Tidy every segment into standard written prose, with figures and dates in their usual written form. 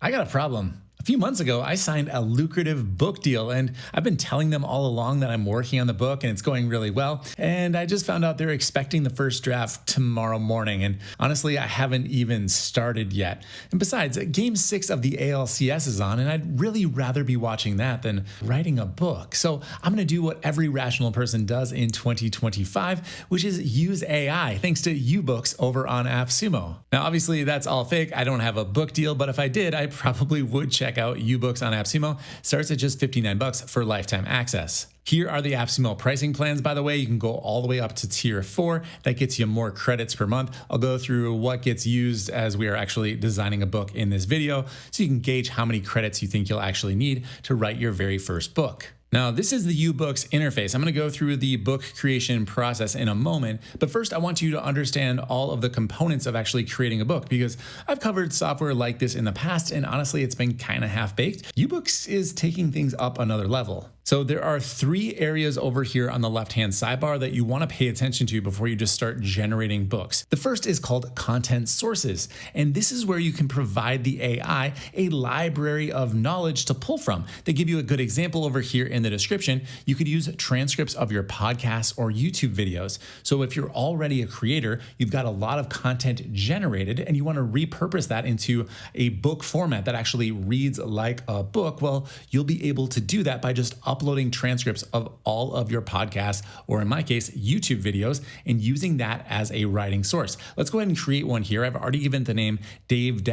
I got a problem. A few months ago, I signed a lucrative book deal, and I've been telling them all along that I'm working on the book and it's going really well. And I just found out they're expecting the first draft tomorrow morning. And honestly, I haven't even started yet. And besides, Game 6 of the ALCS is on, and I'd really rather be watching that than writing a book. So I'm going to do what every rational person does in 2025, which is use AI, thanks to Youbooks over on AppSumo. Now, obviously, that's all fake. I don't have a book deal, but if I did, I probably would check out Youbooks on AppSumo. Starts at just $59 for lifetime access. Here are the AppSumo pricing plans, by the way. You can go all the way up to tier 4. That gets you more credits per month. I'll go through what gets used as we are actually designing a book in this video, so you can gauge how many credits you think you'll actually need to write your very first book. Now, this is the Youbooks interface. I'm going to go through the book creation process in a moment, but first I want you to understand all of the components of actually creating a book, because I've covered software like this in the past, and honestly, it's been kind of half-baked. Youbooks is taking things up another level. So there are 3 areas over here on the left-hand sidebar that you want to pay attention to before you just start generating books. The first is called content sources, and this is where you can provide the AI a library of knowledge to pull from. They give you a good example over here in the description. You could use transcripts of your podcasts or YouTube videos. So if you're already a creator, you've got a lot of content generated and you want to repurpose that into a book format that actually reads like a book, well, you'll be able to do that by just uploading transcripts of all of your podcasts, or in my case, YouTube videos, and using that as a writing source. Let's go ahead and create one here. I've already given the name Dave-YT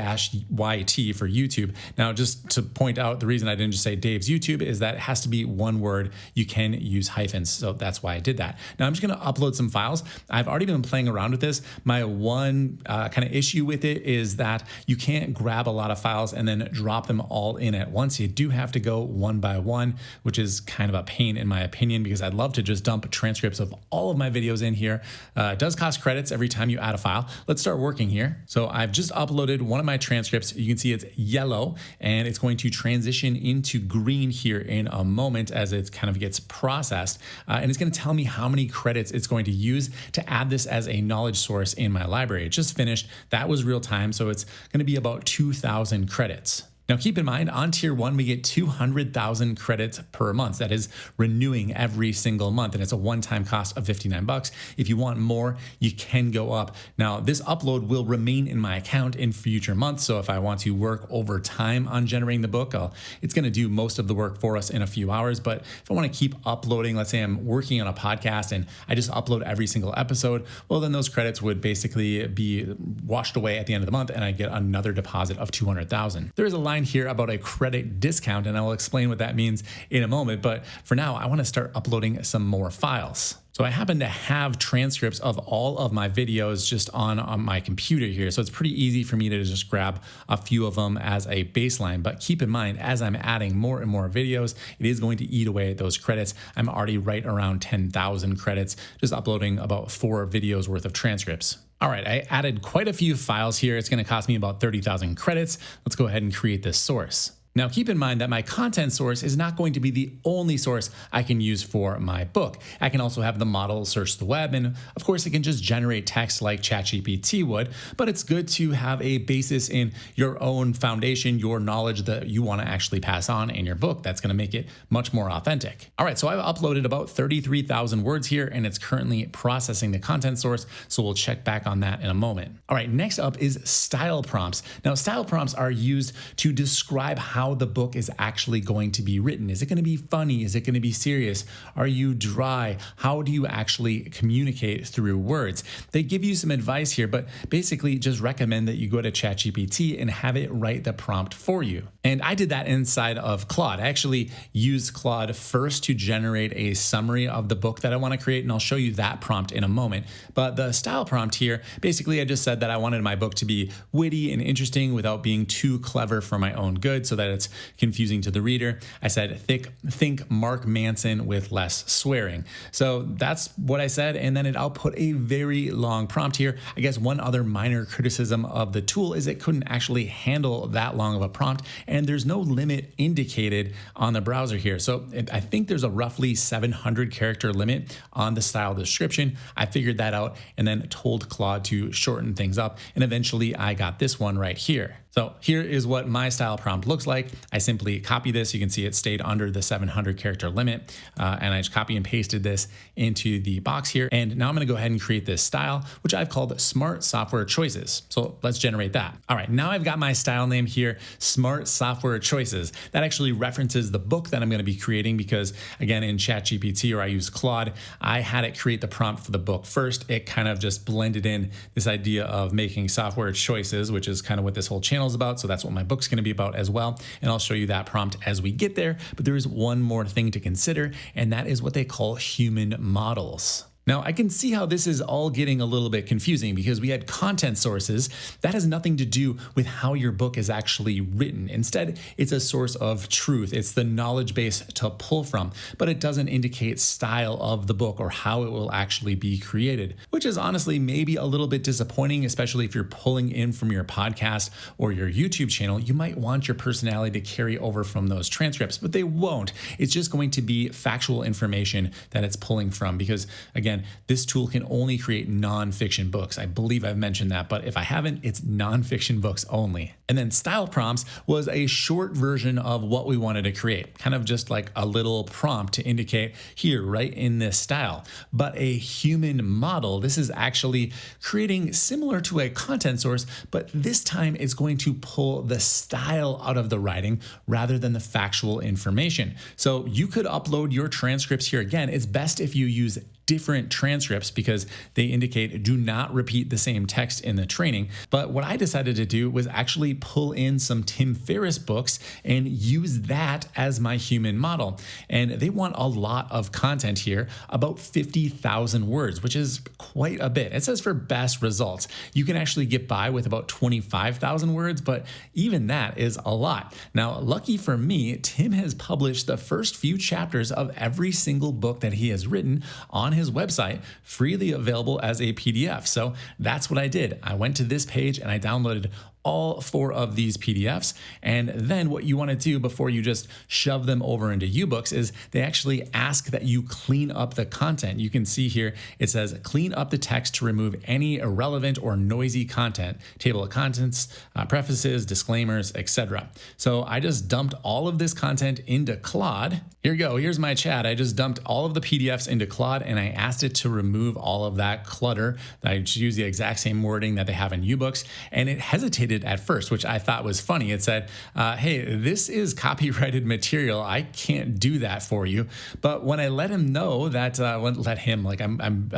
for YouTube. Now, just to point out, the reason I didn't just say Dave's YouTube is that it has to be one word. You can use hyphens, so that's why I did that. Now, I'm just going to upload some files. I've already been playing around with this. My one kind of issue with it is that you can't grab a lot of files and then drop them all in at once. You do have to go one by one, which is kind of a pain in my opinion, because I'd love to just dump transcripts of all of my videos in here. It does cost credits every time you add a file. Let's start working here. So I've just uploaded one of my transcripts. You can see it's yellow, and it's going to transition into green here in a moment as it kind of gets processed. And it's going to tell me how many credits it's going to use to add this as a knowledge source in my library. It just finished. That was real time, so it's going to be about 2,000 credits. Now, keep in mind, on tier 1, we get 200,000 credits per month. That is renewing every single month, and it's a one-time cost of $59. If you want more, you can go up. Now, this upload will remain in my account in future months, so if I want to work over time on generating the book, it's going to do most of the work for us in a few hours. But if I want to keep uploading, let's say I'm working on a podcast and I just upload every single episode, well, then those credits would basically be washed away at the end of the month, and I get another deposit of 200,000. There is a line here about a credit discount, and I will explain what that means in a moment. But for now, I want to start uploading some more files. So I happen to have transcripts of all of my videos just on my computer here. So it's pretty easy for me to just grab a few of them as a baseline. But keep in mind, as I'm adding more and more videos, it is going to eat away at those credits. I'm already right around 10,000 credits, just uploading about 4 videos worth of transcripts. All right, I added quite a few files here. It's going to cost me about 30,000 credits. Let's go ahead and create this source. Now, keep in mind that my content source is not going to be the only source I can use for my book. I can also have the model search the web, and of course, it can just generate text like ChatGPT would, but it's good to have a basis in your own foundation, your knowledge that you want to actually pass on in your book. That's going to make it much more authentic. All right, so I've uploaded about 33,000 words here, and it's currently processing the content source, so we'll check back on that in a moment. All right, next up is style prompts. Now, style prompts are used to describe how the book is actually going to be written. Is it going to be funny? Is it going to be serious? Are you dry? How do you actually communicate through words? They give you some advice here, but basically just recommend that you go to ChatGPT and have it write the prompt for you. And I did that inside of Claude. I actually used Claude first to generate a summary of the book that I want to create, and I'll show you that prompt in a moment. But the style prompt here, basically I just said that I wanted my book to be witty and interesting without being too clever for my own good, so that it's confusing to the reader. I said, think Mark Manson with less swearing. So that's what I said, and then it output a very long prompt here. I guess one other minor criticism of the tool is it couldn't actually handle that long of a prompt, and there's no limit indicated on the browser here. So I think there's a roughly 700 character limit on the style description. I figured that out and then told Claude to shorten things up, and eventually I got this one right here. So here is what my style prompt looks like. I simply copy this. You can see it stayed under the 700 character limit. And I just copy and pasted this into the box here. And now I'm going to go ahead and create this style, which I've called Smart Software Choices. So let's generate that. All right, now I've got my style name here, Smart Software Choices. That actually references the book that I'm going to be creating because, again, in ChatGPT, or I use Claude, I had it create the prompt for the book first. It kind of just blended in this idea of making software choices, which is kind of what this whole channel is about. So that's what my book's going to be about as well. And I'll show you that prompt as we get there. But there is one more thing to consider, and that is what they call human models. Now, I can see how this is all getting a little bit confusing because we had content sources. That has nothing to do with how your book is actually written. Instead, it's a source of truth. It's the knowledge base to pull from, but it doesn't indicate style of the book or how it will actually be created, which is honestly maybe a little bit disappointing, especially if you're pulling in from your podcast or your YouTube channel. You might want your personality to carry over from those transcripts, but they won't. It's just going to be factual information that it's pulling from because, again, this tool can only create nonfiction books. I believe I've mentioned that, but if I haven't, it's nonfiction books only. And then style prompts was a short version of what we wanted to create, kind of just like a little prompt to indicate here, right in this style. But a human model, this is actually creating similar to a content source, but this time it's going to pull the style out of the writing rather than the factual information. So you could upload your transcripts here. Again, it's best if you use different transcripts because they indicate do not repeat the same text in the training. But what I decided to do was actually pull in some Tim Ferriss books and use that as my human model. And they want a lot of content here, about 50,000 words, which is quite a bit. It says for best results. You can actually get by with about 25,000 words, but even that is a lot. Now, lucky for me, Tim has published the first few chapters of every single book that he has written on his website, freely available as a PDF. So that's what I did. I went to this page and I downloaded all 4 of these PDFs. And then what you want to do before you just shove them over into Youbooks is they actually ask that you clean up the content. You can see here, it says clean up the text to remove any irrelevant or noisy content, table of contents, prefaces, disclaimers, etc. So I just dumped all of this content into Claude. Here you go. Here's my chat. I just dumped all of the PDFs into Claude and I asked it to remove all of that clutter. I just used the exact same wording that they have in Youbooks, and it hesitated at first, which I thought was funny. It said, hey, this is copyrighted material. I can't do that for you. But when I let him know that, I'm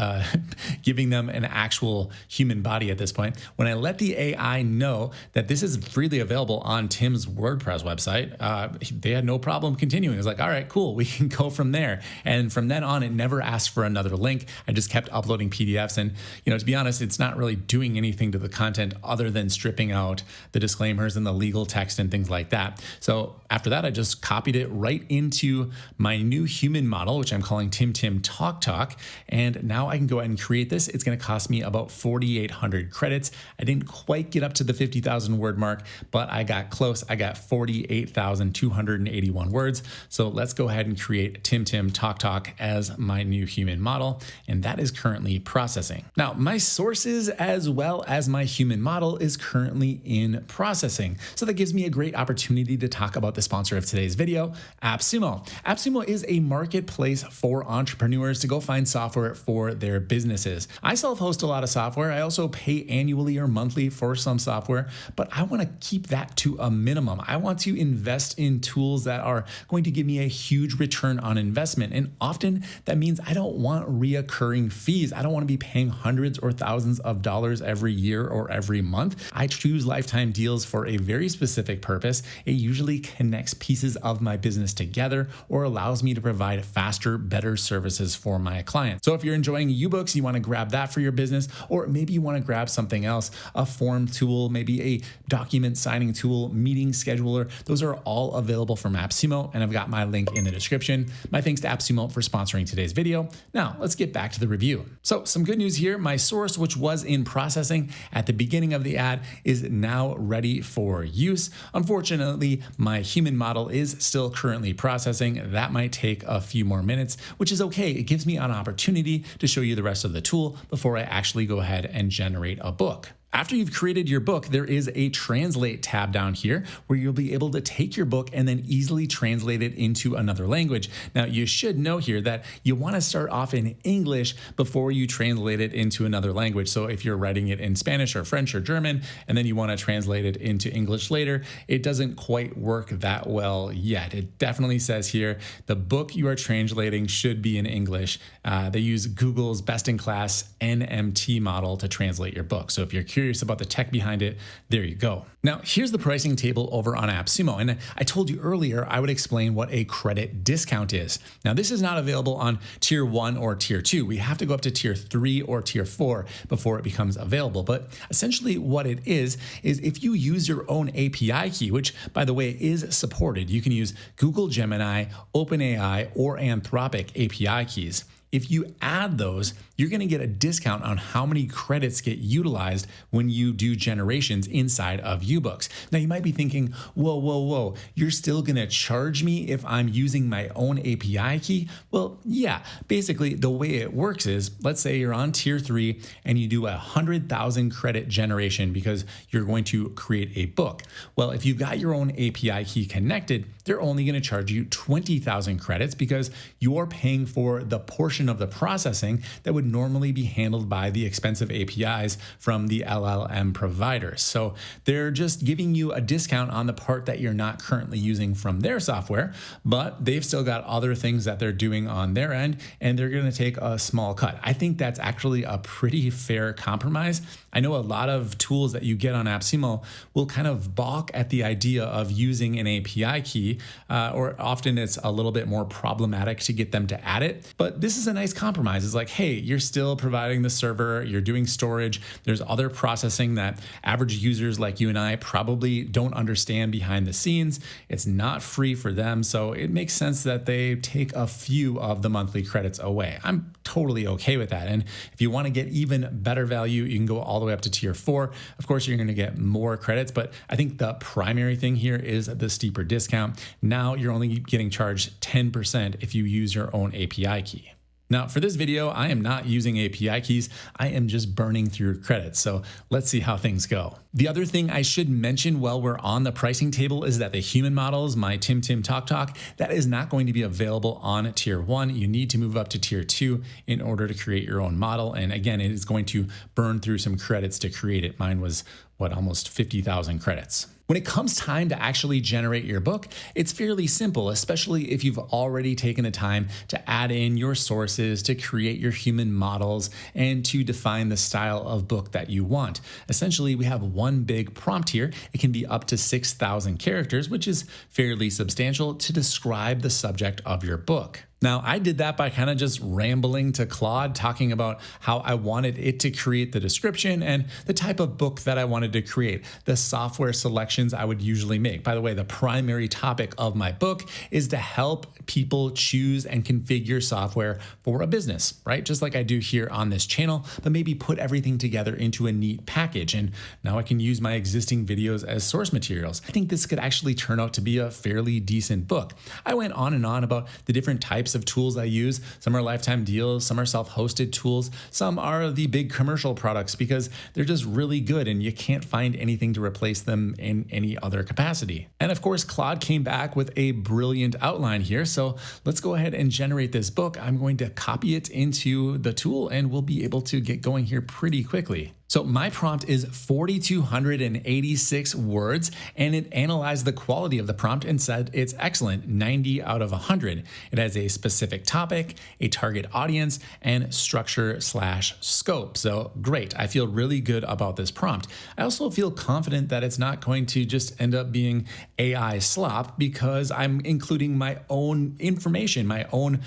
giving them an actual human body at this point. When I let the AI know that this is freely available on Tim's WordPress website, they had no problem continuing. It was like, all right, cool, we can go from there. And from then on, it never asked for another link. I just kept uploading PDFs. And, to be honest, it's not really doing anything to the content other than stripping out the disclaimers and the legal text and things like that. So after that, I just copied it right into my new human model, which I'm calling Tim Talk Talk. And now I can go ahead and create this. It's going to cost me about 4,800 credits. I didn't quite get up to the 50,000 word mark, but I got close. I got 48,281 words. So let's go ahead and create Tim Talk Talk as my new human model. And that is currently processing. Now, my sources as well as my human model is currently in processing. So that gives me a great opportunity to talk about the sponsor of today's video, AppSumo. AppSumo is a marketplace for entrepreneurs to go find software for their businesses. I self-host a lot of software. I also pay annually or monthly for some software, but I want to keep that to a minimum. I want to invest in tools that are going to give me a huge return on investment. And often that means I don't want reoccurring fees. I don't want to be paying hundreds or thousands of dollars every year or every month. I choose lifetime deals for a very specific purpose. It usually connects pieces of my business together or allows me to provide faster, better services for my clients. So if you're enjoying Youbooks, you want to grab that for your business, or maybe you want to grab something else, a form tool, maybe a document signing tool, meeting scheduler. Those are all available from AppSumo, and I've got my link in the description. My thanks to AppSumo for sponsoring today's video. Now let's get back to the review. So some good news here. My source, which was in processing at the beginning of the ad, is now ready for use. Unfortunately, my human model is still currently processing. That might take a few more minutes, which is okay. It gives me an opportunity to show you the rest of the tool before I actually go ahead and generate a book. After you've created your book, there is a translate tab down here where you'll be able to take your book and then easily translate it into another language. Now, you should know here that you want to start off in English before you translate it into another language. So if you're writing it in Spanish or French or German, and then you want to translate it into English later, it doesn't quite work that well yet. It definitely says here, the book you are translating should be in English. They use Google's best-in-class NMT model to translate your book. So if you're curious about the tech behind it, there you go. Now, here's the pricing table over on AppSumo. And I told you earlier I would explain what a credit discount is. Now, this is not available on tier 1 or tier 2. We have to go up to tier 3 or tier 4 before it becomes available. But essentially what it is if you use your own API key, which by the way is supported, you can use Google Gemini, OpenAI, or Anthropic API keys. If you add those, you're going to get a discount on how many credits get utilized when you do generations inside of Youbooks. Now, you might be thinking, whoa, you're still going to charge me if I'm using my own API key? Well, yeah, basically the way it works is, let's say you're on tier 3 and you do 100,000 credit generation because you're going to create a book. Well, if you got your own API key connected, they're only going to charge you 20,000 credits because you're paying for the portion of the processing that would normally be handled by the expensive APIs from the LLM providers. So they're just giving you a discount on the part that you're not currently using from their software, but they've still got other things that they're doing on their end, and they're going to take a small cut. I think that's actually a pretty fair compromise. I know a lot of tools that you get on AppSumo will kind of balk at the idea of using an API key, or often it's a little bit more problematic to get them to add it. But this is a nice compromise. It's like, hey, you're still providing the server, you're doing storage, there's other processing that average users like you and I probably don't understand behind the scenes. It's not free for them, so it makes sense that they take a few of the monthly credits away. I'm totally okay with that. And if you want to get even better value, you can go all the way up to tier 4. Of course, you're going to get more credits, but I think the primary thing here is the steeper discount. Now you're only getting charged 10% if you use your own API key. Now, for this video, I am not using API keys. I am just burning through credits. So let's see how things go. The other thing I should mention while we're on the pricing table is that the human models, my Tim Talk Talk, that is not going to be available on tier 1. You need to move up to tier 2 in order to create your own model. And again, it is going to burn through some credits to create it. Mine was almost 50,000 credits. When it comes time to actually generate your book, it's fairly simple, especially if you've already taken the time to add in your sources, to create your human models, and to define the style of book that you want. Essentially, we have one big prompt here. It can be up to 6,000 characters, which is fairly substantial, to describe the subject of your book. Now, I did that by kind of just rambling to Claude, talking about how I wanted it to create the description and the type of book that I wanted to create, the software selections I would usually make. By the way, the primary topic of my book is to help people choose and configure software for a business, right? Just like I do here on this channel, but maybe put everything together into a neat package. And now I can use my existing videos as source materials. I think this could actually turn out to be a fairly decent book. I went on and on about the different types of tools I use. Some are lifetime deals, some are self-hosted tools, some are the big commercial products because they're just really good and you can't find anything to replace them in any other capacity. And of course, Claude came back with a brilliant outline here. So let's go ahead and generate this book. I'm going to copy it into the tool and we'll be able to get going here pretty quickly. So my prompt is 4,286 words, and it analyzed the quality of the prompt and said it's excellent, 90 out of 100. It has a specific topic, a target audience, and structure/scope. So great. I feel really good about this prompt. I also feel confident that it's not going to just end up being AI slop because I'm including my own information, my own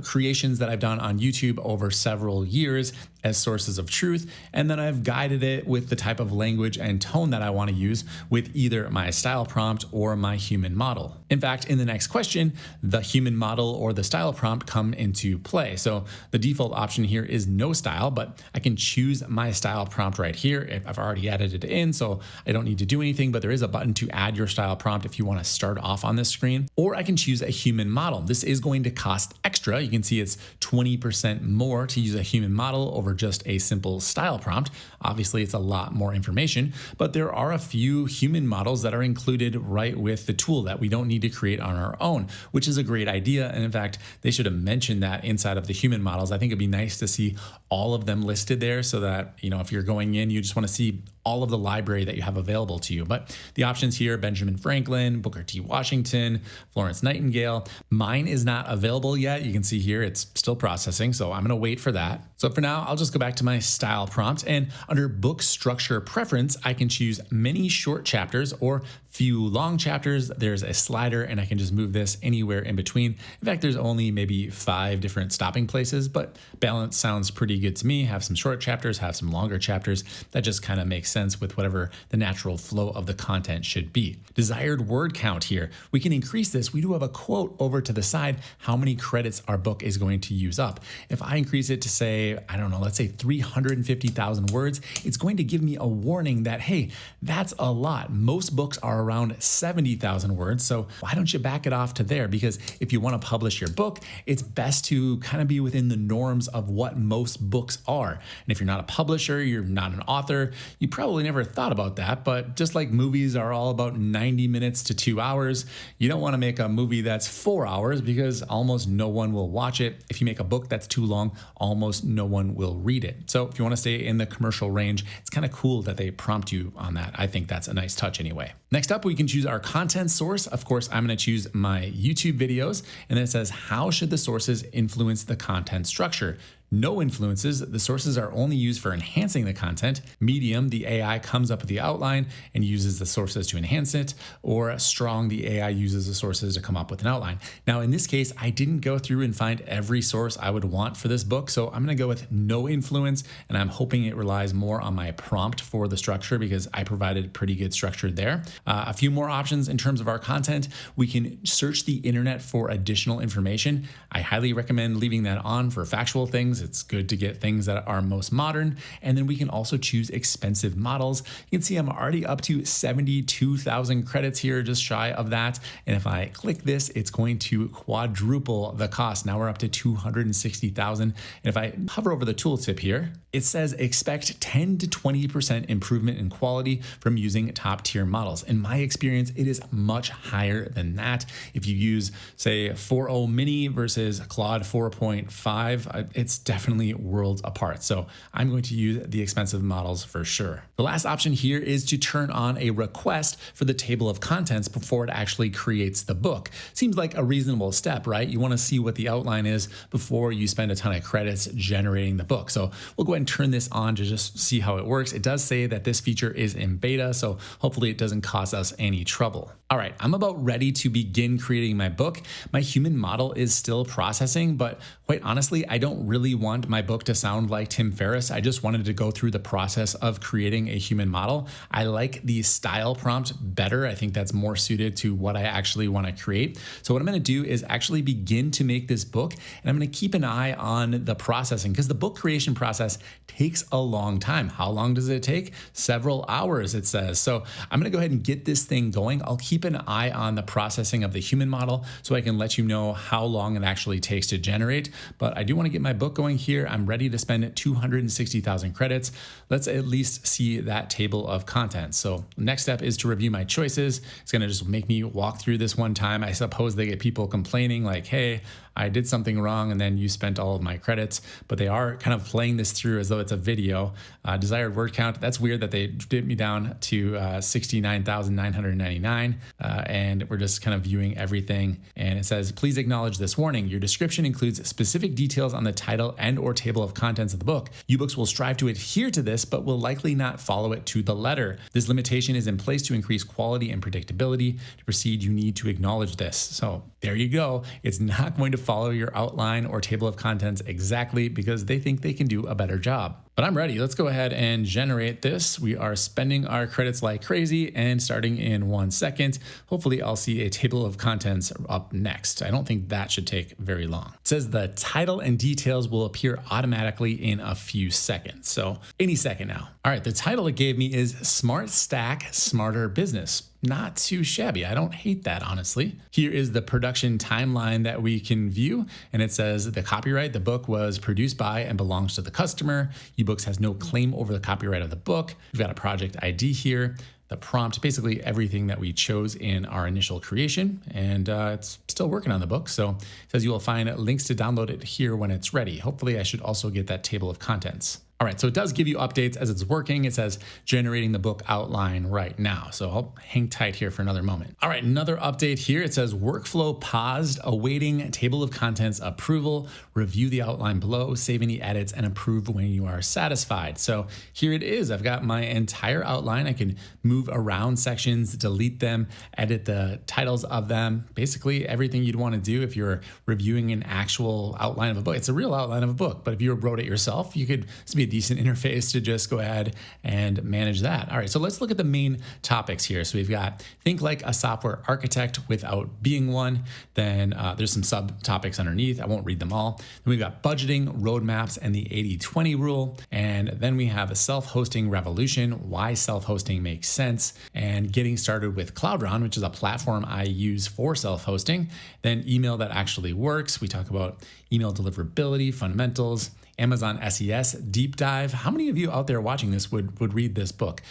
creations that I've done on YouTube over several years as sources of truth, and then I've guided it with the type of language and tone that I want to use with either my style prompt or my human model. In fact, in the next question, the human model or the style prompt come into play. So the default option here is no style, but I can choose my style prompt right here. I've already added it in, so I don't need to do anything, but there is a button to add your style prompt if you want to start off on this screen, or I can choose a human model. This is going to cost extra. You can see it's 20% more to use a human model over over just a simple style prompt. Obviously, it's a lot more information, but there are a few human models that are included right with the tool that we don't need to create on our own, which is a great idea. And in fact, they should have mentioned that inside of the human models. I think it'd be nice to see all of them listed there so that, if you're going in, you just want to see all of the library that you have available to you. But the options here, Benjamin Franklin, Booker T. Washington, Florence Nightingale. Mine is not available yet. You can see here it's still processing, so I'm going to wait for that. So for now, I'll just go back to my style prompt, and under book structure preference, I can choose many short chapters or few long chapters. There's a slider and I can just move this anywhere in between. In fact, there's only maybe 5 different stopping places, but balance sounds pretty good to me. Have some short chapters, have some longer chapters. That just kind of makes sense with whatever the natural flow of the content should be. Desired word count here. We can increase this. We do have a quote over to the side, how many credits our book is going to use up. If I increase it to say, I don't know, let's say 350,000 words, it's going to give me a warning that, hey, that's a lot. Most books are around 70,000 words. So why don't you back it off to there? Because if you want to publish your book, it's best to kind of be within the norms of what most books are. And if you're not a publisher, you're not an author, you probably never thought about that. But just like movies are all about 90 minutes to 2 hours, you don't want to make a movie that's 4 hours because almost no one will watch it. If you make a book that's too long, almost no one will read it. So if you want to stay in the commercial range, it's kind of cool that they prompt you on that. I think that's a nice touch anyway. Next up, we can choose our content source. Of course, I'm going to choose my YouTube videos, and then it says, how should the sources influence the content structure? No influences. The sources are only used for enhancing the content. Medium, the AI comes up with the outline and uses the sources to enhance it. Or strong, the AI uses the sources to come up with an outline. Now, in this case, I didn't go through and find every source I would want for this book, so I'm going to go with no influence, and I'm hoping it relies more on my prompt for the structure because I provided pretty good structure there. A few more options in terms of our content. We can search the internet for additional information. I highly recommend leaving that on for factual things. It's good to get things that are most modern. And then we can also choose expensive models. You can see I'm already up to 72,000 credits here, just shy of that. And if I click this, it's going to quadruple the cost. Now we're up to 260,000. And if I hover over the tooltip here, it says expect 10 to 20% improvement in quality from using top tier models. In my experience, it is much higher than that. If you use, say, 4.0 mini versus Claude 4.5, it's definitely worlds apart. So I'm going to use the expensive models for sure. The last option here is to turn on a request for the table of contents before it actually creates the book. Seems like a reasonable step, right? You want to see what the outline is before you spend a ton of credits generating the book. So we'll go ahead and turn this on to just see how it works. It does say that this feature is in beta, so hopefully it doesn't cause us any trouble. All right, I'm about ready to begin creating my book. My human model is still processing, but quite honestly, I don't really want my book to sound like Tim Ferriss. I just wanted to go through the process of creating a human model. I like the style prompt better. I think that's more suited to what I actually want to create. So what I'm going to do is actually begin to make this book, and I'm going to keep an eye on the processing because the book creation process takes a long time. How long does it take? Several hours, it says. So I'm going to go ahead and get this thing going. I'll keep an eye on the processing of the human model so I can let you know how long it actually takes to generate. But I do want to get my book going here. I'm ready to spend 260,000 credits. Let's at least see that table of contents. So next step is to review my choices. It's going to just make me walk through this one time. I suppose they get people complaining like, hey, I did something wrong and then you spent all of my credits, but they are kind of playing this through as though it's a video. Desired word count, that's weird that they dipped me down to 69,999 and we're just kind of viewing everything. And it says, please acknowledge this warning. Your description includes specific details on the title and or table of contents of the book. Youbooks will strive to adhere to this, but will likely not follow it to the letter. This limitation is in place to increase quality and predictability. To proceed, you need to acknowledge this. So there you go. It's not going to follow your outline or table of contents exactly because they think they can do a better job. But But I'm ready. Let's go ahead and generate this. We are spending our credits like crazy and starting in 1 second. Hopefully I'll see a table of contents up next. I don't think that should take very long. It says the title and details will appear automatically in a few seconds. So any second now. All right, the title it gave me is Smart Stack, Smarter Business. Not too shabby. I don't hate that, honestly. Here is the production timeline that we can view. And it says the copyright, the book was produced by and belongs to the customer. Youbooks has no claim over the copyright of the book. We've got a project ID here. The prompt, basically everything that we chose in our initial creation, and it's still working on the book. So it says you will find links to download it here when it's ready. Hopefully I should also get that table of contents. All right, so it does give you updates as it's working. It says generating the book outline right now. So I'll hang tight here for another moment. All right, another update here. It says workflow paused, awaiting table of contents approval. Review the outline below, save any edits, and approve when you are satisfied. So here it is. I've got my entire outline. I can move around sections, delete them, edit the titles of them. Basically everything you'd want to do if you're reviewing an actual outline of a book. It's a real outline of a book, but if you wrote it yourself, you could be a decent interface to just go ahead and manage that. All right, so let's look at the main topics here. So we've got think like a software architect without being one. Then there's some subtopics underneath. I won't read them all. Then we've got budgeting, roadmaps, and the 80-20 rule. And then we have a self-hosting revolution, why self-hosting makes sense, and getting started with Cloudron, which is a platform I use for self-hosting. Then email that actually works. We talk about email deliverability, fundamentals, Amazon SES deep dive. How many of you out there watching this would read this book?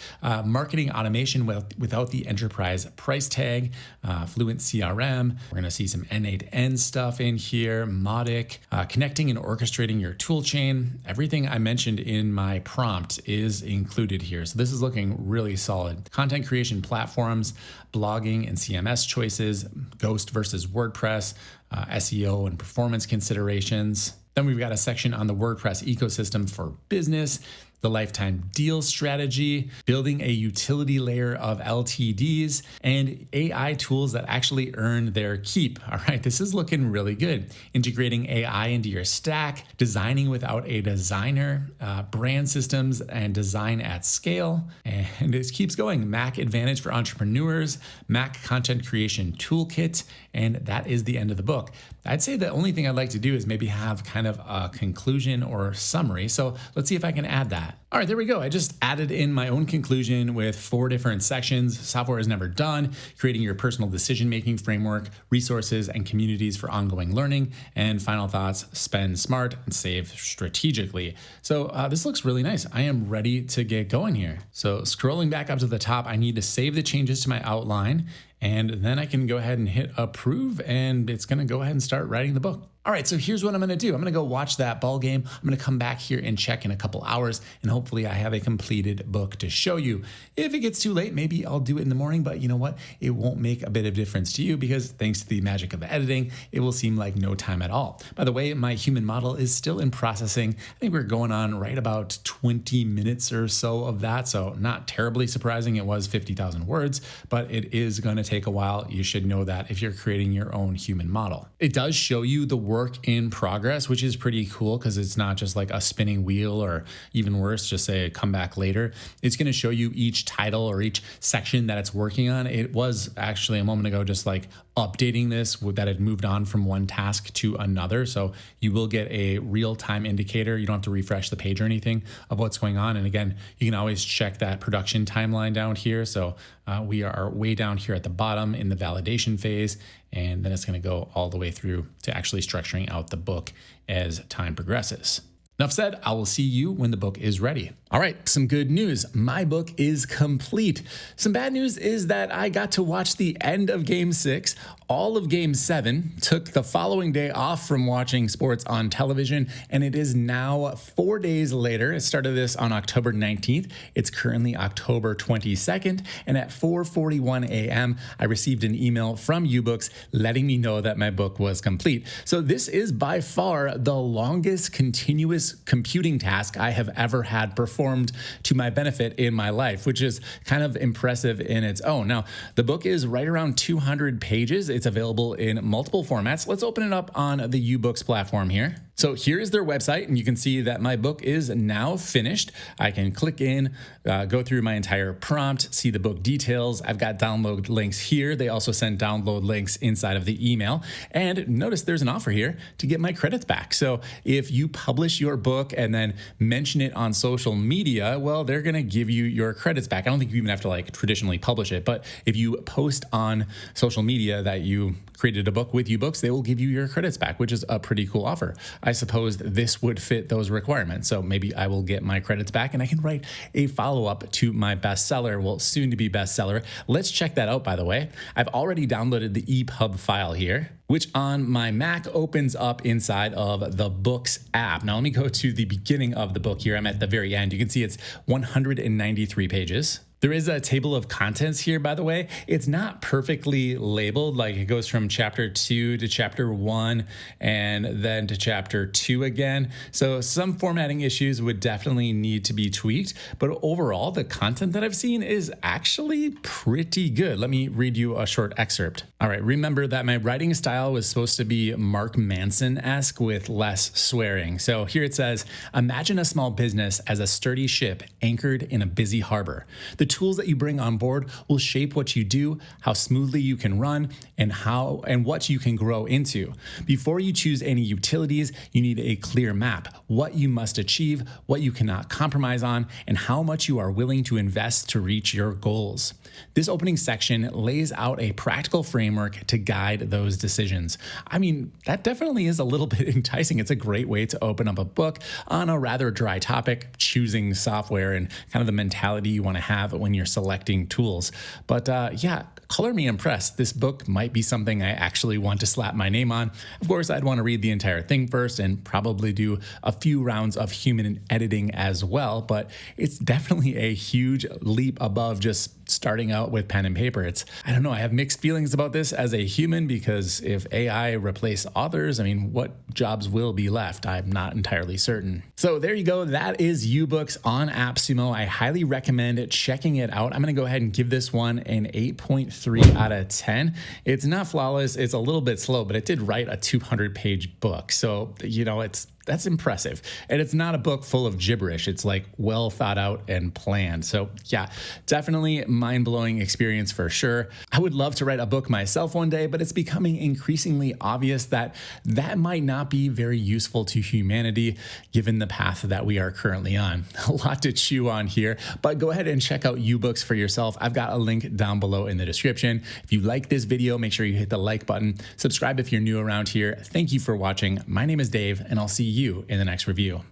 Marketing automation without the enterprise price tag, Fluent CRM. We're going to see some N8N stuff in here, Mautic, connecting and orchestrating your tool chain. Everything I mentioned in my prompt is included here. So this is looking really solid. Content creation platforms, blogging and CMS choices, Ghost versus WordPress, SEO and performance considerations. Then we've got a section on the WordPress ecosystem for business, the lifetime deal strategy, building a utility layer of LTDs, and AI tools that actually earn their keep. All right, this is looking really good. Integrating AI into your stack, designing without a designer, brand systems and design at scale. And it keeps going. Mac Advantage for entrepreneurs, Mac content creation toolkit, and that is the end of the book. I'd say the only thing I'd like to do is maybe have kind of a conclusion or summary. So let's see if I can add that. All right, there we go. I just added in my own conclusion with 4 different sections. Software is never done, creating your personal decision-making framework, resources and communities for ongoing learning, and final thoughts, spend smart and save strategically. So this looks really nice. I am ready to get going here. So scrolling back up to the top, I need to save the changes to my outline, and then I can go ahead and hit approve, and it's going to go ahead and start writing the book. All right, so here's what I'm going to do. I'm going to go watch that ball game. I'm going to come back here and check in a couple hours, and hopefully I have a completed book to show you. If it gets too late, maybe I'll do it in the morning, but you know what? It won't make a bit of difference to you because thanks to the magic of editing, it will seem like no time at all. By the way, my human model is still in processing. I think we're going on right about 20 minutes or so of that, so not terribly surprising. It was 50,000 words, but it is going to take a while. You should know that if you're creating your own human model. It does show you the work in progress, which is pretty cool because it's not just like a spinning wheel or even worse, just say come back later. It's going to show you each title or each section that it's working on. It was actually a moment ago just like updating this that had moved on from one task to another. So you will get a real-time indicator. You don't have to refresh the page or anything of what's going on. And again, you can always check that production timeline down here. So we are way down here at the bottom in the validation phase, and then it's going to go all the way through to actually structuring out the book as time progresses. Enough said, I will see you when the book is ready. All right, some good news. My book is complete. Some bad news is that I got to watch the end of Game 6, all of Game 7, took the following day off from watching sports on television, and it is now 4 days later. I started this on October 19th. It's currently October 22nd, and at 4:41 a.m., I received an email from Youbooks letting me know that my book was complete. So this is by far the longest continuous computing task I have ever had performed to my benefit in my life, which is kind of impressive in its own. Now, the book is right around 200 pages. It's available in multiple formats. Let's open it up on the Youbooks platform here. So here is their website, and you can see that my book is now finished. I can click in, go through my entire prompt, see the book details. I've got download links here. They also send download links inside of the email. And notice there's an offer here to get my credits back. So if you publish your book and then mention it on social media, well, they're going to give you your credits back. I don't think you even have to like traditionally publish it, but if you post on social media that you created a book with Youbooks, they will give you your credits back, which is a pretty cool offer. I suppose this would fit those requirements. So maybe I will get my credits back and I can write a follow-up to my bestseller, well, soon to be bestseller. Let's check that out, by the way. I've already downloaded the EPUB file here, which on my Mac opens up inside of the Books app. Now let me go to the beginning of the book here. I'm at the very end. You can see it's 193 pages. There is a table of contents here, by the way. It's not perfectly labeled, like it goes from chapter 2 to chapter 1 and then to chapter 2 again. So some formatting issues would definitely need to be tweaked, but overall, the content that I've seen is actually pretty good. Let me read you a short excerpt. All right, remember that my writing style was supposed to be Mark Manson-esque with less swearing. So here it says, imagine a small business as a sturdy ship anchored in a busy harbor. The tools that you bring on board will shape what you do, how smoothly you can run, and what you can grow into. Before you choose any utilities, you need a clear map, what you must achieve, what you cannot compromise on, and how much you are willing to invest to reach your goals. This opening section lays out a practical framework to guide those decisions. I mean, that definitely is a little bit enticing. It's a great way to open up a book on a rather dry topic, choosing software and kind of the mentality you want to have when you're selecting tools. But yeah, color me impressed. This book might be something I actually want to slap my name on. Of course, I'd want to read the entire thing first and probably do a few rounds of human editing as well, but it's definitely a huge leap above just starting out with pen and paper. I don't know, I have mixed feelings about this as a human because if AI replace authors, I mean, what jobs will be left? I'm not entirely certain. So there you go. That is Youbooks on AppSumo. I highly recommend checking it out. I'm going to go ahead and give this one an 8.3 out of 10. It's not flawless. It's a little bit slow, but it did write a 200-page book. So, you know, that's impressive. And it's not a book full of gibberish. It's like well thought out and planned. So yeah, definitely mind-blowing experience for sure. I would love to write a book myself one day, but it's becoming increasingly obvious that that might not be very useful to humanity given the path that we are currently on. A lot to chew on here, but go ahead and check out Youbooks for yourself. I've got a link down below in the description. If you like this video, make sure you hit the like button. Subscribe if you're new around here. Thank you for watching. My name is Dave, and I'll see you in the next review.